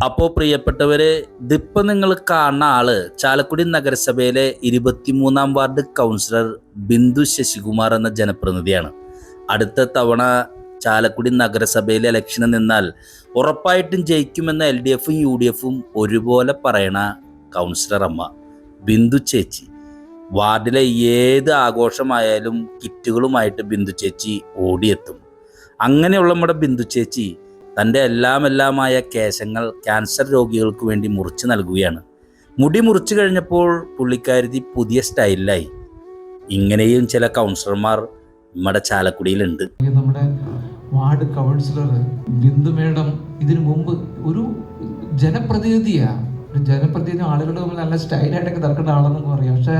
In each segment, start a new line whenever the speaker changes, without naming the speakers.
അപ്പോൾ പ്രിയപ്പെട്ടവരെ, ഇതിപ്പോൾ നിങ്ങൾ കാണുന്ന ആള് ചാലക്കുടി നഗരസഭയിലെ 23-ാം വാർഡ് കൗൺസിലർ ബിന്ദു ശശികുമാർ എന്ന ജനപ്രതിനിധിയാണ്. അടുത്ത തവണ ചാലക്കുടി നഗരസഭയിലെ ഇലക്ഷന് നിന്നാൽ ഉറപ്പായിട്ടും ജയിക്കുമെന്ന LDFും UDFും ഒരുപോലെ പറയണ കൗൺസിലർ അമ്മ ബിന്ദു ചേച്ചി. വാർഡിലെ ഏത് ആഘോഷമായാലും കിറ്റുകളുമായിട്ട് ബിന്ദു ചേച്ചി ഓടിയെത്തും. അങ്ങനെയുള്ള നമ്മുടെ ബിന്ദു ചേച്ചി തൻ്റെ എല്ലാമായ കേശങ്ങൾ ക്യാൻസർ രോഗികൾക്ക് വേണ്ടി മുറിച്ച് നൽകുകയാണ്. മുടി മുറിച്ച് കഴിഞ്ഞപ്പോൾ പുള്ളിക്കാരി പുതിയ സ്റ്റൈലിലായി. ഇങ്ങനെയും ചില കൗൺസിലർമാർ നമ്മുടെ ചാലക്കുടിയിലുണ്ട്.
നമ്മുടെ വാർഡ് കൗൺസിലർ ബിന്ദു മേഡം ഇതിനു മുമ്പ് ഒരു ജനപ്രതിനിധിയാണ്. ഒരു ജനപ്രതിനിധി ആളുകളുടെ മുമ്പിൽ നല്ല സ്റ്റൈലായിട്ടൊക്കെ നടക്കുന്ന ആളെന്നൊക്കെ പറയാം. പക്ഷെ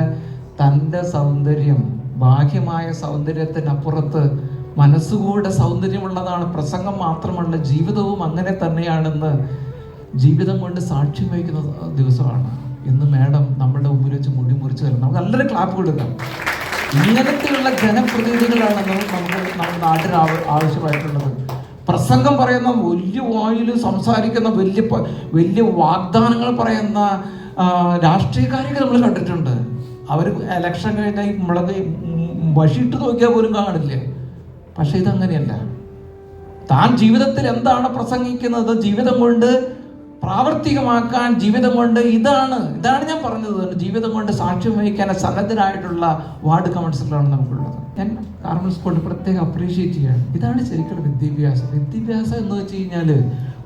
തൻ്റെ സൗന്ദര്യം, ബാഹ്യമായ സൗന്ദര്യത്തിനപ്പുറത്ത് മനസ്സുകൂടെ സൗന്ദര്യമുള്ളതാണ്. പ്രസംഗം മാത്രമല്ല, ജീവിതവും അങ്ങനെ തന്നെയാണെന്ന് ജീവിതം കൊണ്ട് സാക്ഷ്യം വഹിക്കുന്ന ദിവസമാണ് ഇന്ന്. മേഡം നമ്മുടെ മുമ്പിൽ വെച്ച് മുടി മുറിച്ച് തരണം. നമുക്ക് നല്ലൊരു ക്ലാപ്പ് കൊടുക്കാം. ഇങ്ങനത്തെയുള്ള ജനപ്രതിനിധികളാണ് നമ്മുടെ നാട്ടിൽ ആവശ്യമായിട്ടുള്ളത്. പ്രസംഗം പറയുന്ന, വലിയ വായിൽ സംസാരിക്കുന്ന, വലിയ വാഗ്ദാനങ്ങൾ പറയുന്ന രാഷ്ട്രീയക്കാരെയൊക്കെ നമ്മൾ കണ്ടിട്ടുണ്ട്. അവർ ഇലക്ഷൻ കഴിഞ്ഞാൽ മുളക് വഷിയിട്ട് നോക്കിയാൽ പോലും കാണില്ല. പക്ഷെ ഇതങ്ങനെയല്ല. താൻ ജീവിതത്തിൽ എന്താണ് പ്രസംഗിക്കുന്നത്, ജീവിതം കൊണ്ട് പ്രാവർത്തികമാക്കാൻ, ജീവിതം കൊണ്ട് ഇതാണ് ഞാൻ പറഞ്ഞത്, ജീവിതം കൊണ്ട് സാക്ഷ്യം വഹിക്കാൻ സന്നദ്ധരായിട്ടുള്ള വാർഡ് കൗൺസിലറാണ് നമുക്കുള്ളത്. ഞാൻ കാർമൽ സ്കൂളിൽ പ്രത്യേകം അപ്രീഷിയേറ്റ് ചെയ്യാണ്. ഇതാണ് ശരിക്കുള്ള വിദ്യാഭ്യാസം. വിദ്യാഭ്യാസം എന്ന് വെച്ച് കഴിഞ്ഞാൽ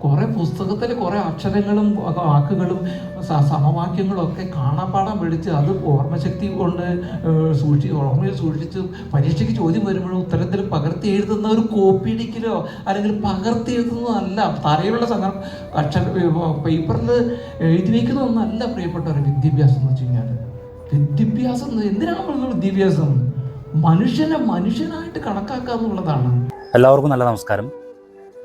കുറേ പുസ്തകത്തിൽ കുറേ അക്ഷരങ്ങളും വാക്കുകളും സമവാക്യങ്ങളും ഒക്കെ കാണാപ്പാടം പിടിച്ച് അത് ഓർമ്മശക്തി കൊണ്ട് ഓർമ്മയിൽ സൂക്ഷിച്ച് പരീക്ഷയ്ക്ക് ചോദ്യം വരുമ്പോഴും ഉത്തരത്തിൽ പകർത്തി എഴുതുന്ന ഒരു കോപ്പി അടിക്കലോ അല്ലെങ്കിൽ പകർത്തി എഴുതുന്നതല്ല. തറയിലുള്ള പേപ്പറിൽ എഴുതി വയ്ക്കുന്നതൊന്നല്ല പ്രിയപ്പെട്ടവരെ വിദ്യാഭ്യാസം എന്ന് വെച്ച് കഴിഞ്ഞാൽ. വിദ്യാഭ്യാസം എന്തിനാണ് പറയുന്നത്? വിദ്യാഭ്യാസം മനുഷ്യനായിട്ട് കണക്കാക്കുക എന്നുള്ളതാണ്.
എല്ലാവർക്കും നല്ല നമസ്കാരം.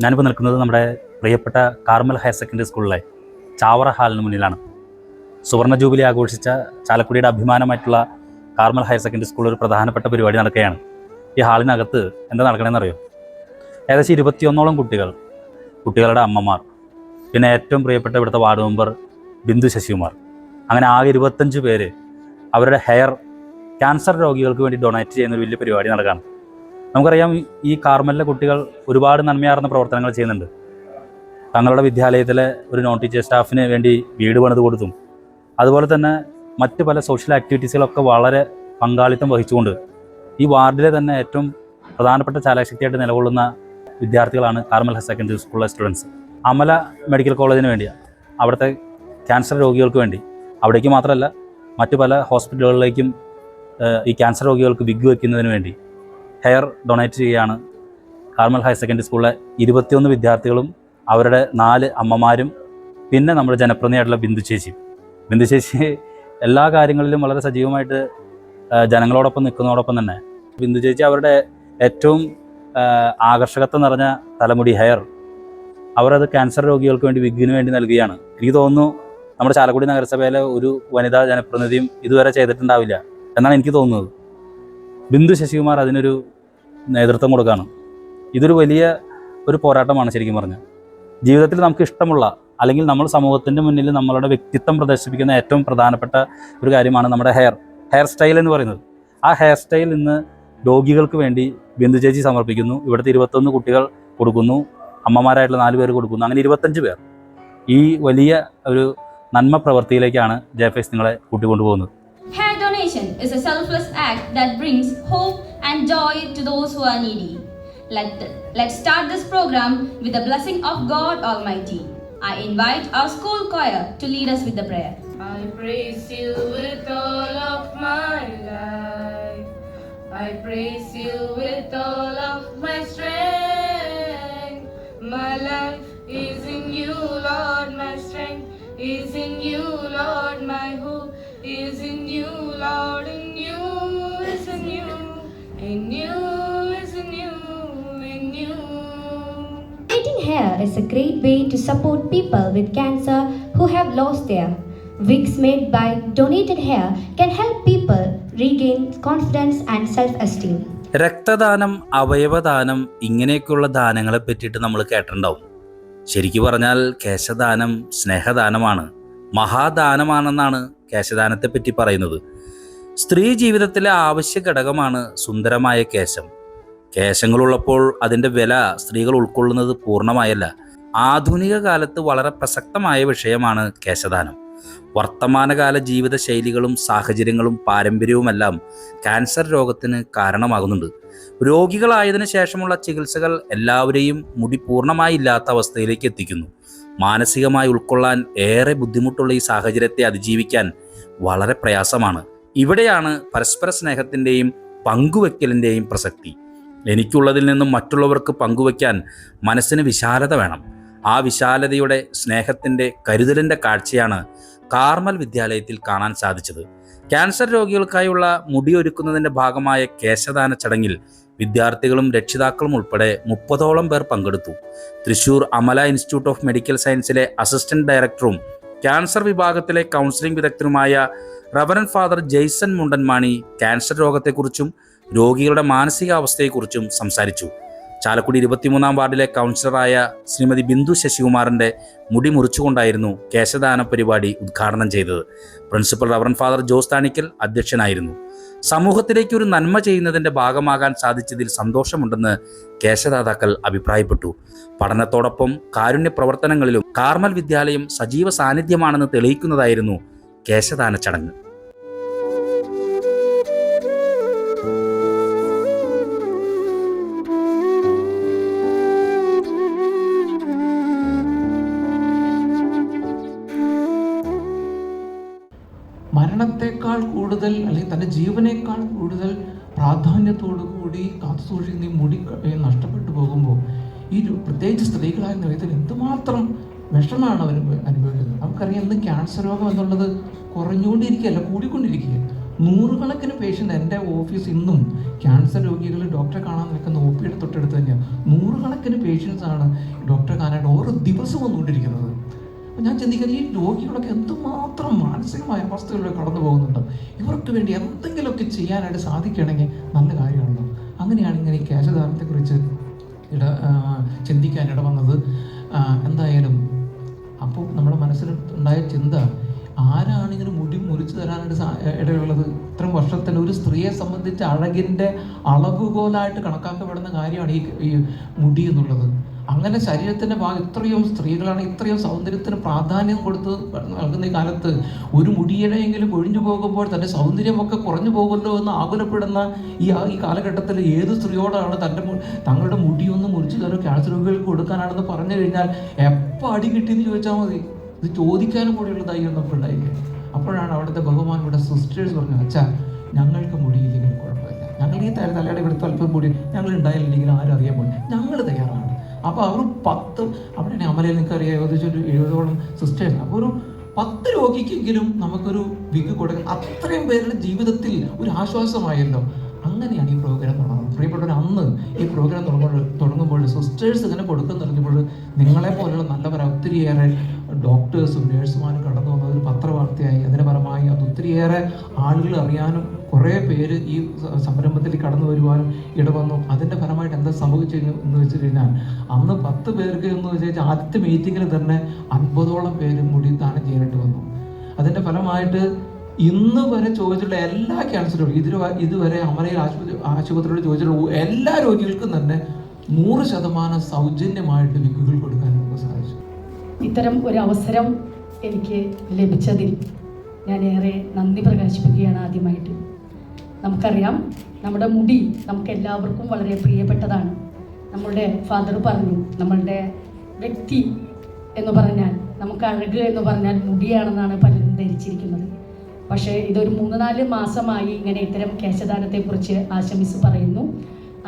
ഞാനിപ്പോൾ നിൽക്കുന്നത് നമ്മുടെ പ്രിയപ്പെട്ട കാർമൽ ഹയർ സെക്കൻഡറി സ്കൂളിലെ ചാവറ ഹാളിന് മുന്നിലാണ്. സുവർണ ജൂബിലി ആഘോഷിച്ച ചാലക്കുടിയുടെ അഭിമാനമായിട്ടുള്ള കാർമൽ ഹയർ സെക്കൻഡറി സ്കൂളിൽ ഒരു പ്രധാനപ്പെട്ട പരിപാടി നടക്കുകയാണ്. ഈ ഹാളിനകത്ത് എന്താ നടക്കണമെന്ന് അറിയോ? ഏകദേശം 21ഓളം കുട്ടികളുടെ അമ്മമാർ, പിന്നെ ഏറ്റവും പ്രിയപ്പെട്ട ഇവിടുത്തെ വാർഡ് മെമ്പർ ബിന്ദു ശശികുമാർ, അങ്ങനെ ആകെ 25 പേര് അവരുടെ ഹെയർ ക്യാൻസർ രോഗികൾക്ക് വേണ്ടി ഡൊണേറ്റ് ചെയ്യുന്ന ഒരു വലിയ പരിപാടി നടക്കുകയാണ്. നമുക്കറിയാം, ഈ കാർമലിലെ കുട്ടികൾ ഒരുപാട് നന്മയാർന്ന പ്രവർത്തനങ്ങൾ ചെയ്യുന്നുണ്ട്. തങ്ങളുടെ വിദ്യാലയത്തിലെ ഒരു നോൺ ടീച്ചർ സ്റ്റാഫിന് വേണ്ടി വീട് പണിത് കൊടുത്തും, അതുപോലെ തന്നെ മറ്റ് പല സോഷ്യൽ ആക്ടിവിറ്റീസിലൊക്കെ വളരെ പങ്കാളിത്തം വഹിച്ചുകൊണ്ട് ഈ വാർഡിലെ തന്നെ ഏറ്റവും പ്രധാനപ്പെട്ട ചാലകശക്തിയായിട്ട് നിലകൊള്ളുന്ന വിദ്യാർത്ഥികളാണ് കാർമൽ ഹയർ സെക്കൻഡറി സ്കൂളിലെ സ്റ്റുഡൻസ്. അമല മെഡിക്കൽ കോളേജിന് വേണ്ടിയാണ്, അവിടുത്തെ ക്യാൻസർ രോഗികൾക്ക് വേണ്ടി, അവിടേക്ക് മാത്രമല്ല മറ്റ് പല ഹോസ്പിറ്റലുകളിലേക്കും ഈ ക്യാൻസർ രോഗികൾക്ക് വിഗ് വയ്ക്കുന്നതിന് വേണ്ടി ഹെയർ ഡൊണേറ്റ് ചെയ്യുകയാണ് കാർമൽ ഹയർ സെക്കൻഡറി സ്കൂളിലെ 21 വിദ്യാർത്ഥികളും അവരുടെ 4 അമ്മമാരും പിന്നെ നമ്മുടെ ജനപ്രതിനിധിയായിട്ടുള്ള ബിന്ദു ചേച്ചി എല്ലാ കാര്യങ്ങളിലും വളരെ സജീവമായിട്ട് ജനങ്ങളോടൊപ്പം നിൽക്കുന്നതോടൊപ്പം തന്നെ ബിന്ദു ചേച്ചി അവരുടെ ഏറ്റവും ആകർഷകത്വം നിറഞ്ഞ തലമുടി ഹെയർ അവരത് ക്യാൻസർ രോഗികൾക്ക് വേണ്ടി വിഗിന് വേണ്ടി നൽകുകയാണ്. എനിക്ക് തോന്നുന്നു നമ്മുടെ ചാലക്കുടി നഗരസഭയിലെ ഒരു വനിതാ ജനപ്രതിനിധിയും ഇതുവരെ ചെയ്തിട്ടുണ്ടാവില്ല എന്നാണ് എനിക്ക് തോന്നുന്നത്. ബിന്ദു ശശികുമാർ അതിനൊരു നേതൃത്വം കൊടുക്കുകയാണ്. ഇതൊരു വലിയ ഒരു പോരാട്ടമാണ് ശരിക്കും പറഞ്ഞാൽ. ജീവിതത്തിൽ നമുക്ക് ഇഷ്ടമുള്ള, അല്ലെങ്കിൽ നമ്മൾ സമൂഹത്തിൻ്റെ മുന്നിൽ നമ്മളുടെ വ്യക്തിത്വം പ്രദർശിപ്പിക്കുന്ന ഏറ്റവും പ്രധാനപ്പെട്ട ഒരു കാര്യമാണ് നമ്മുടെ ഹെയർ സ്റ്റൈൽ എന്ന് പറയുന്നത്. ആ ഹെയർ സ്റ്റൈൽ ഇന്ന് രോഗികൾക്ക് വേണ്ടി ബിന്ദു ചേച്ചി സമർപ്പിക്കുന്നു. ഇവിടുത്തെ 21 കുട്ടികൾ കൊടുക്കുന്നു, അമ്മമാരായിട്ടുള്ള 4 പേര് കൊടുക്കുന്നു. അങ്ങനെ 25 പേർ ഈ വലിയ ഒരു നന്മ പ്രവൃത്തിയിലേക്കാണ് JFS നിങ്ങളെ കൂട്ടിക്കൊണ്ടുപോകുന്നത്.
Hair donation is a selfless act that brings hope and joy to those who are needy. Let's start this program with the blessing of God Almighty. I invite our school choir to lead us with the prayer.
I praise you with all of my life. I praise you with all of my strength. My life is in you, Lord. My strength is in you, Lord. My hope is in you, Lord. In you is in you. In you is in you. In you.
Donating hair is a great way to support people with cancer who have lost their wigs. Made by donated hair can help people regain confidence and self-esteem.
രക്തദാനം, അവയവദാനം, ഇങ്ങനെയൊക്കെയുള്ള ദാനങ്ങളെ പറ്റിയിട്ട് നമ്മൾ കേട്ടിട്ടുണ്ടാവും. ശരിക്കു പറഞ്ഞാൽ കേശദാനം സ്നേഹദാനമാണ്, മഹാദാനമാണെന്നാണ് കേശദാനത്തെപ്പറ്റി പറയുന്നത്. സ്ത്രീ ജീവിതത്തിലെ ആവശ്യ ഘടകമാണ് സുന്ദരമായ കേശം. കേശങ്ങളുള്ളപ്പോൾ അതിൻ്റെ വില സ്ത്രീകൾ ഉൾക്കൊള്ളുന്നത് പൂർണ്ണമായല്ല. ആധുനിക കാലത്ത് വളരെ പ്രസക്തമായ വിഷയമാണ് കേശദാനം. വർത്തമാനകാല ജീവിതശൈലികളും സാഹചര്യങ്ങളും പാരമ്പര്യവുമെല്ലാം ക്യാൻസർ രോഗത്തിന് കാരണമാകുന്നുണ്ട്. രോഗികളായതിനു ശേഷമുള്ള ചികിത്സകൾ എല്ലാവരെയും മുടി പൂർണ്ണമായി ഇല്ലാത്ത അവസ്ഥയിലേക്ക് എത്തിക്കുന്നു. മാനസികമായി ഉൾക്കൊള്ളാൻ ഏറെ ബുദ്ധിമുട്ടുള്ള ഈ സാഹചര്യത്തെ അതിജീവിക്കാൻ വളരെ പ്രയാസമാണ്. ഇവിടെയാണ് പരസ്പര സ്നേഹത്തിൻ്റെയും പങ്കുവെക്കലിൻ്റെയും പ്രസക്തി. എനിക്കുള്ളതിൽ നിന്നും മറ്റുള്ളവർക്ക് പങ്കുവയ്ക്കാൻ മനസ്സിന് വിശാലത വേണം. ആ വിശാലതയുടെ, സ്നേഹത്തിൻ്റെ, കരുതലിൻ്റെ കാഴ്ചയാണ് കാർമൽ വിദ്യാലയത്തിൽ കാണാൻ സാധിച്ചത്. ക്യാൻസർ രോഗികൾക്കായുള്ള മുടിയൊരുക്കുന്നതിൻ്റെ ഭാഗമായ കേശദാന ചടങ്ങിൽ വിദ്യാർത്ഥികളും രക്ഷിതാക്കളും ഉൾപ്പെടെ 30ഓളം പേർ പങ്കെടുത്തു. Thrissur Amala institute of medical സയൻസിലെ അസിസ്റ്റന്റ് ഡയറക്ടറും ക്യാൻസർ വിഭാഗത്തിലെ കൗൺസിലിംഗ് വിദഗ്ധനുമായ reverend father Jaison Mundanmani cancer രോഗത്തെക്കുറിച്ചും രോഗികളുടെ മാനസികാവസ്ഥയെക്കുറിച്ചും സംസാരിച്ചു. ചാലക്കുടി 23-ാം വാർഡിലെ കൗൺസിലറായ ശ്രീമതി ബിന്ദു ശശികുമാറിൻ്റെ മുടി മുറിച്ചുകൊണ്ടായിരുന്നു കേശദാന പരിപാടി ഉദ്ഘാടനം ചെയ്തത്. Principal reverend father Jose Thanikkal അധ്യക്ഷനായിരുന്നു. സമൂഹത്തിലേക്ക് ഒരു നന്മ ചെയ്യുന്നതിൻ്റെ ഭാഗമാകാൻ സാധിച്ചതിൽ സന്തോഷമുണ്ടെന്ന് കേശദാതാക്കൾ അഭിപ്രായപ്പെട്ടു. പഠനത്തോടൊപ്പം കാരുണ്യ പ്രവർത്തനങ്ങളിലും കാർമൽ വിദ്യാലയം സജീവ സാന്നിധ്യമാണെന്ന് തെളിയിക്കുന്നതായിരുന്നു കേശദാന ചടങ്ങ്.
മരണത്തെക്കാൾ കൂടുതൽ, അല്ലെങ്കിൽ തൻ്റെ ജീവനേക്കാൾ കൂടുതൽ പ്രാധാന്യത്തോടു കൂടി കാത്തുസൂക്ഷിക്കുന്ന ഈ മുടി നഷ്ടപ്പെട്ടു പോകുമ്പോൾ ഈ പ്രത്യേകിച്ച് സ്ത്രീകളായ നിലയത്തിൽ എന്തുമാത്രം വിഷമാണ് അവർ അനുഭവിക്കുന്നത്. നമുക്കറിയാം, ഇന്ന് ക്യാൻസർ രോഗം എന്നുള്ളത് കുറഞ്ഞുകൊണ്ടിരിക്കുകയല്ല, കൂടിക്കൊണ്ടിരിക്കുക. നൂറുകണക്കിന് പേഷ്യൻ്റ്, എൻ്റെ ഓഫീസ് ഇന്നും ക്യാൻസർ രോഗികൾ ഡോക്ടറെ കാണാൻ നിൽക്കുന്ന ഒ.പിയുടെ തൊട്ടടുത്ത് തന്നെയാണ്. നൂറുകണക്കിന് പേഷ്യൻസാണ് ഡോക്ടറെ കാണാനായിട്ട് ഓരോ ദിവസം വന്നുകൊണ്ടിരിക്കുന്നത്. അപ്പോൾ ഞാൻ ചിന്തിക്കുന്നത്, ഈ രോഗികളൊക്കെ എന്തുമാത്രം മാനസികമായ അവസ്ഥകളിലൂടെ കടന്നു പോകുന്നുണ്ട്. ഇവർക്ക് വേണ്ടി എന്തെങ്കിലുമൊക്കെ ചെയ്യാനായിട്ട് സാധിക്കുകയാണെങ്കിൽ നല്ല കാര്യമാണല്ലോ. അങ്ങനെയാണ് ഇങ്ങനെ ഈ കേശദാനത്തെക്കുറിച്ച് ചിന്തിക്കാൻ ഇടവന്നത്. എന്തായാലും അപ്പോൾ നമ്മുടെ മനസ്സിൽ ഉണ്ടായ ചിന്ത, ആരാണ് ഇങ്ങനെ മുടി മുറിച്ചു തരാനായിട്ട് ഇടയുള്ളത്? ഇത്രയും വർഷത്തിൽ ഒരു സ്ത്രീയെ സംബന്ധിച്ച് അഴകിൻ്റെ അളവുകോലായിട്ട് കണക്കാക്കപ്പെടുന്ന കാര്യമാണ് ഈ മുടി എന്നുള്ളത്. അങ്ങനെ ശരീരത്തിൻ്റെ ഭാഗം ഇത്രയും സ്ത്രീകളാണ് ഇത്രയും സൗന്ദര്യത്തിന് പ്രാധാന്യം കൊടുത്ത് നൽകുന്ന ഈ കാലത്ത് ഒരു മുടിയുടെയെങ്കിലും കൊഴിഞ്ഞു പോകുമ്പോൾ തൻ്റെ സൗന്ദര്യമൊക്കെ കുറഞ്ഞു പോകുമല്ലോ എന്ന് ആകുലപ്പെടുന്ന ഈ കാലഘട്ടത്തിൽ ഏത് സ്ത്രീയോടാണ് തങ്ങളുടെ മുടിയൊന്നും മുറിച്ച് തരും ക്യാൻസർ രോഗികൾക്ക് കൊടുക്കാനാണെന്ന് പറഞ്ഞു കഴിഞ്ഞാൽ എപ്പോൾ അടി കിട്ടിയെന്ന് ചോദിച്ചാൽ മതി. ഇത് ചോദിക്കാനും കൂടിയുള്ള ധൈര്യം നമുക്ക് ഉണ്ടായിരിക്കും. അപ്പോഴാണ് അവിടുത്തെ ബഹുമാനപ്പെട്ട സിസ്റ്റേഴ്സ് പറഞ്ഞത്, അച്ഛാ ഞങ്ങൾക്ക് മുടിയില്ലെങ്കിൽ കുഴപ്പമില്ല, ഞങ്ങൾ ഈ തലയുടെ ഇവിടുത്തെ അല്പം മുടി ഞങ്ങൾ ഉണ്ടായില്ലെങ്കിൽ ആരും അറിയാൻ പോലും ഞങ്ങൾ തയ്യാറാണ്. അപ്പോൾ അവർ 10, അവിടെ അമലയിൽ നിങ്ങൾക്കറിയാം ഏകദേശം ഒരു 70ഓളം സിസ്റ്റേഴ്സ്. അപ്പോൾ ഒരു 10 രോഗിക്കെങ്കിലും നമുക്കൊരു വിഗ് കൊടുക്കാൻ അത്രയും പേരുടെ ജീവിതത്തിൽ ഒരു ആശ്വാസമായല്ലോ. അങ്ങനെയാണ് ഈ പ്രോഗ്രാം തുടങ്ങുന്നത്. പ്രിയപ്പെട്ടവർ, അന്ന് ഈ പ്രോഗ്രാം തുടങ്ങുമ്പോൾ സിസ്റ്റേഴ്സ് ഇങ്ങനെ കൊടുക്കുന്നറിഞ്ഞപ്പോൾ നിങ്ങളെ പോലെയുള്ള നല്ലവരെ ഒത്തിരിയേറെ ഡോക്ടേഴ്സും നേഴ്സുമാരും കടന്നു വന്നത് ഒരു പത്രവാർത്തയായി. അതിന് പരമായി അത് ഒത്തിരിയേറെ ആളുകൾ അറിയാനും കുറേ പേര് ഈ സംരംഭത്തിൽ കടന്നു വരുവാനും ഇടവന്നു. അതിൻ്റെ ഫലമായിട്ട് എന്താ സംഭവിച്ചു എന്ന് വെച്ച് കഴിഞ്ഞാൽ, അന്ന് 10 പേർക്ക് എന്ന് വെച്ചാൽ ആദ്യത്തെ മീറ്റിങ്ങിൽ തന്നെ 50ഓളം പേര് മുടി ദാനം ചെയ്യാനായിട്ട് വന്നു. അതിൻ്റെ ഫലമായിട്ട് ഇന്ന് വരെ ചോദിച്ചിട്ടുള്ള എല്ലാ ക്യാൻസർ രോഗികളും, ഇതുവരെ അമലയിൽ ആശുപത്രിയോട് ചോദിച്ചിട്ടുള്ള എല്ലാ രോഗികൾക്കും തന്നെ 100% സൗജന്യമായിട്ട് വിഗുകൾ കൊടുക്കാൻ നമുക്ക് സാധിച്ചു.
ഇത്തരം ഒരു അവസരം എനിക്ക് ലഭിച്ചതിൽ ഞാൻ ഏറെ നന്ദി പ്രകാശിപ്പിക്കുകയാണ്. ആദ്യമായിട്ട് നമുക്കറിയാം, നമ്മുടെ മുടി നമുക്ക് എല്ലാവർക്കും വളരെ പ്രിയപ്പെട്ടതാണ്. നമ്മളുടെ ഫാദർ പറഞ്ഞു, നമ്മളുടെ വ്യക്തി എന്ന് പറഞ്ഞാൽ, നമുക്ക് അഴക് എന്ന് പറഞ്ഞാൽ മുടിയാണെന്നാണ് പലരും ധരിച്ചിരിക്കുന്നത്. പക്ഷേ ഇതൊരു 3-4 മാസമായി ഇങ്ങനെ ഇത്തരം കേശദാനത്തെക്കുറിച്ച് ആശമിസ് പറയുന്നു.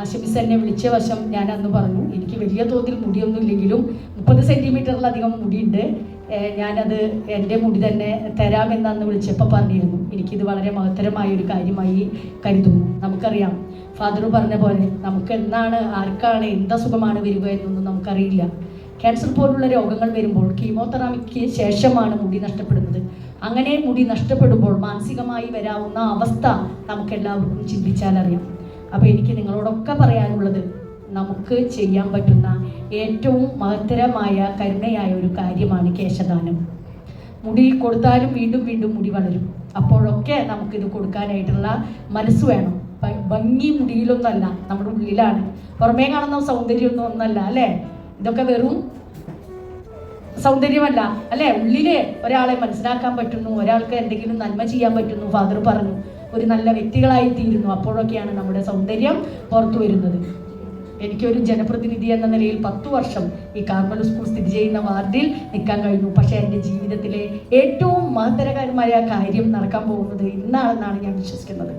ആശമിസ് എന്നെ വിളിച്ച വശം ഞാൻ അന്ന് പറഞ്ഞു, എനിക്ക് വലിയ തോതിൽ മുടിയൊന്നും ഇല്ലെങ്കിലും 30 സെൻറ്റിമീറ്ററിലധികം മുടിയുണ്ട്, ഞാനത് എൻ്റെ മുടി തന്നെ തരാമെന്ന് അന്ന് വിളിച്ചപ്പോൾ പറഞ്ഞിരുന്നു. എനിക്കിത് വളരെ മഹത്തരമായ ഒരു കാര്യമായി കരുതുന്നു. നമുക്കറിയാം, ഫാദർ പറഞ്ഞ പോലെ നമുക്ക് എന്നാണ്, ആർക്കാണ്, എന്തസുഖമാണ് വരിക എന്നൊന്നും നമുക്കറിയില്ല. ക്യാൻസർ പോലുള്ള രോഗങ്ങൾ വരുമ്പോൾ കീമോതെറാപ്പിക്ക് ശേഷമാണ് മുടി നഷ്ടപ്പെടുന്നത്. അങ്ങനെ മുടി നഷ്ടപ്പെടുമ്പോൾ മാനസികമായി വരാവുന്ന അവസ്ഥ നമുക്കെല്ലാവർക്കും ചിന്തിച്ചാലറിയാം. അപ്പോൾ എനിക്ക് നിങ്ങളോടൊക്കെ പറയാനുള്ളത്, നമുക്ക് ചെയ്യാൻ പറ്റുന്ന ഏറ്റവും മഹത്തരമായ കരുണയായ ഒരു കാര്യമാണ് കേശദാനം. മുടി കൊടുത്താലും വീണ്ടും വീണ്ടും മുടി വളരും. അപ്പോഴൊക്കെ നമുക്കിത് കൊടുക്കാനായിട്ടുള്ള മനസ്സ് വേണം. ഭംഗി മുടിയിലൊന്നല്ല, നമ്മുടെ ഉള്ളിലാണ്. പുറമേ കാണുന്ന സൗന്ദര്യമൊന്നും ഒന്നല്ല അല്ലേ, ഇതൊക്കെ വെറും സൗന്ദര്യമല്ല അല്ലേ. ഉള്ളിലെ ഒരാളെ മനസ്സിലാക്കാൻ പറ്റുന്നു, ഒരാൾക്ക് എന്തെങ്കിലും നന്മ ചെയ്യാൻ പറ്റുന്നു, ഫാദർ പറഞ്ഞു, ഒരു നല്ല വ്യക്തികളായി തീരുന്നു. അപ്പോഴൊക്കെയാണ് നമ്മുടെ സൗന്ദര്യം പുറത്തു വരുന്നത്. എനിക്കൊരു ജനപ്രതിനിധി എന്ന നിലയിൽ 10 വർഷം ഈ കാർമൽ സ്കൂൾ സ്ഥിതി ചെയ്യുന്ന വാർഡിൽ നിൽക്കാൻ കഴിഞ്ഞു. പക്ഷേ എൻ്റെ ജീവിതത്തിലെ ഏറ്റവും മഹത്തരകരമായ കാര്യം നടക്കാൻ പോകുന്നത് ഇന്നാണെന്നാണ് ഞാൻ വിശ്വസിക്കുന്നത്.